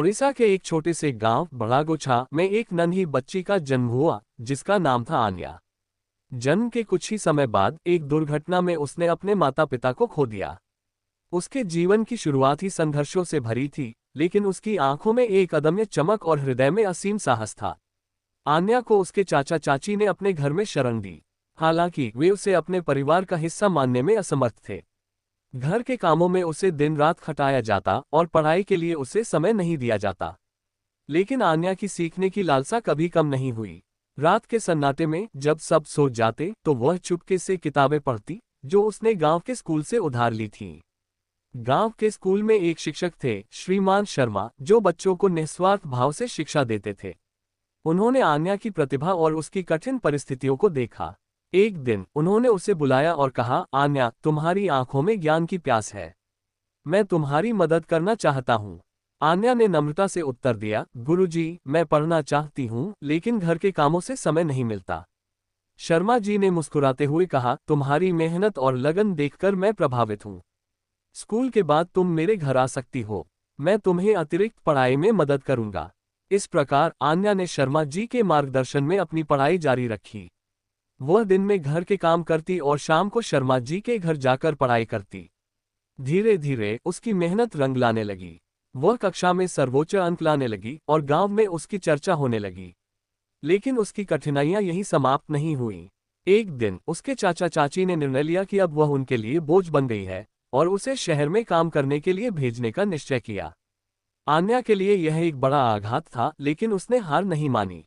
ओडिशा के एक छोटे से गांव बड़ागोछा में एक नन्ही बच्ची का जन्म हुआ जिसका नाम था आन्या। जन्म के कुछ ही समय बाद एक दुर्घटना में उसने अपने माता पिता को खो दिया। उसके जीवन की शुरुआत ही संघर्षों से भरी थी, लेकिन उसकी आंखों में एक अदम्य चमक और हृदय में असीम साहस था। आन्या को उसके चाचा चाची ने अपने घर में शरण दी, हालांकि वे उसे अपने परिवार का हिस्सा मानने में असमर्थ थे। घर के कामों में उसे दिन रात खटाया जाता और पढ़ाई के लिए उसे समय नहीं दिया जाता। लेकिन आन्या की सीखने की लालसा कभी कम नहीं हुई। रात के सन्नाटे में जब सब सो जाते तो वह चुपके से किताबें पढ़ती जो उसने गांव के स्कूल से उधार ली थीं। गांव के स्कूल में एक शिक्षक थे, श्रीमान शर्मा, जो बच्चों को निस्वार्थ भाव से शिक्षा देते थे। उन्होंने आन्या की प्रतिभा और उसकी कठिन परिस्थितियों को देखा। एक दिन उन्होंने उसे बुलाया और कहा, आन्या, तुम्हारी आंखों में ज्ञान की प्यास है, मैं तुम्हारी मदद करना चाहता हूँ। आन्या ने नम्रता से उत्तर दिया, गुरुजी, मैं पढ़ना चाहती हूँ, लेकिन घर के कामों से समय नहीं मिलता। शर्मा जी ने मुस्कुराते हुए कहा, तुम्हारी मेहनत और लगन देखकर मैं प्रभावित हूँ। स्कूल के बाद तुम मेरे घर आ सकती हो, मैं तुम्हें अतिरिक्त पढ़ाई में मदद करूंगा। इस प्रकार आन्या ने शर्मा जी के मार्गदर्शन में अपनी पढ़ाई जारी रखी। वह दिन में घर के काम करती और शाम को शर्मा जी के घर जाकर पढ़ाई करती। धीरे धीरे उसकी मेहनत रंग लाने लगी। वह कक्षा में सर्वोच्च अंक लाने लगी और गांव में उसकी चर्चा होने लगी। लेकिन उसकी कठिनाइयां यहीं समाप्त नहीं हुईं। एक दिन उसके चाचा चाची ने निर्णय लिया कि अब वह उनके लिए बोझ बन गई है और उसे शहर में काम करने के लिए भेजने का निश्चय किया। आन्या के लिए यह एक बड़ा आघात था, लेकिन उसने हार नहीं मानी।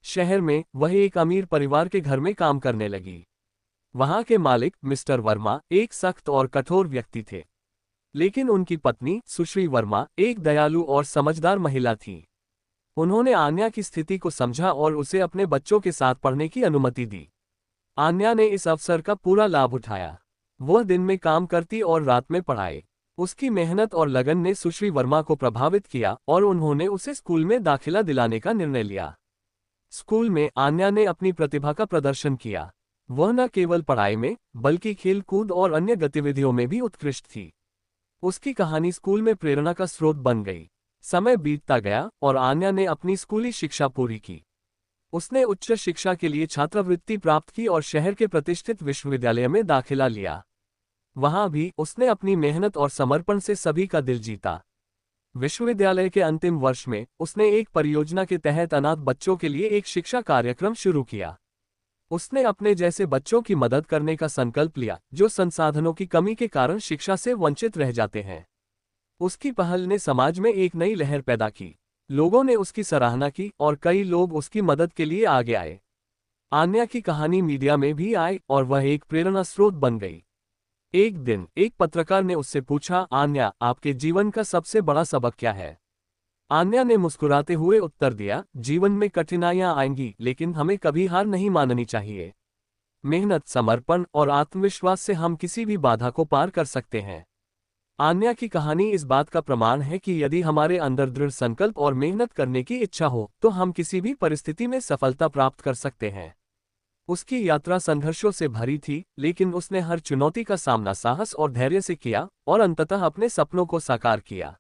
शहर में वह एक अमीर परिवार के घर में काम करने लगी। वहां के मालिक मिस्टर वर्मा एक सख्त और कठोर व्यक्ति थे, लेकिन उनकी पत्नी सुश्री वर्मा एक दयालु और समझदार महिला थी। उन्होंने आन्या की स्थिति को समझा और उसे अपने बच्चों के साथ पढ़ने की अनुमति दी। आन्या ने इस अवसर का पूरा लाभ उठाया। वह दिन में काम करती और रात में पढ़ाए। उसकी मेहनत और लगन ने सुश्री वर्मा को प्रभावित किया और उन्होंने उसे स्कूल में दाखिला दिलाने का निर्णय लिया। स्कूल में आन्या ने अपनी प्रतिभा का प्रदर्शन किया। वह न केवल पढ़ाई में बल्कि खेल कूद और अन्य गतिविधियों में भी उत्कृष्ट थी। उसकी कहानी स्कूल में प्रेरणा का स्रोत बन गई। समय बीतता गया और आन्या ने अपनी स्कूली शिक्षा पूरी की। उसने उच्च शिक्षा के लिए छात्रवृत्ति प्राप्त की और शहर के प्रतिष्ठित विश्वविद्यालय में दाखिला लिया। वहां भी उसने अपनी मेहनत और समर्पण से सभी का दिल जीता। विश्वविद्यालय के अंतिम वर्ष में उसने एक परियोजना के तहत अनाथ बच्चों के लिए एक शिक्षा कार्यक्रम शुरू किया। उसने अपने जैसे बच्चों की मदद करने का संकल्प लिया जो संसाधनों की कमी के कारण शिक्षा से वंचित रह जाते हैं। उसकी पहल ने समाज में एक नई लहर पैदा की। लोगों ने उसकी सराहना की और कई लोग उसकी मदद के लिए आगे आए। आन्या की कहानी मीडिया में भी आई और वह एक प्रेरणा स्रोत बन गई। एक दिन एक पत्रकार ने उससे पूछा, आन्या, आपके जीवन का सबसे बड़ा सबक क्या है? आन्या ने मुस्कुराते हुए उत्तर दिया, जीवन में कठिनाइयां आएंगी, लेकिन हमें कभी हार नहीं माननी चाहिए। मेहनत, समर्पण और आत्मविश्वास से हम किसी भी बाधा को पार कर सकते हैं। आन्या की कहानी इस बात का प्रमाण है कि यदि हमारे अंदर दृढ़ संकल्प और मेहनत करने की इच्छा हो तो हम किसी भी परिस्थिति में सफलता प्राप्त कर सकते हैं। उसकी यात्रा संघर्षों से भरी थी, लेकिन उसने हर चुनौती का सामना साहस और धैर्य से किया और अंततः अपने सपनों को साकार किया।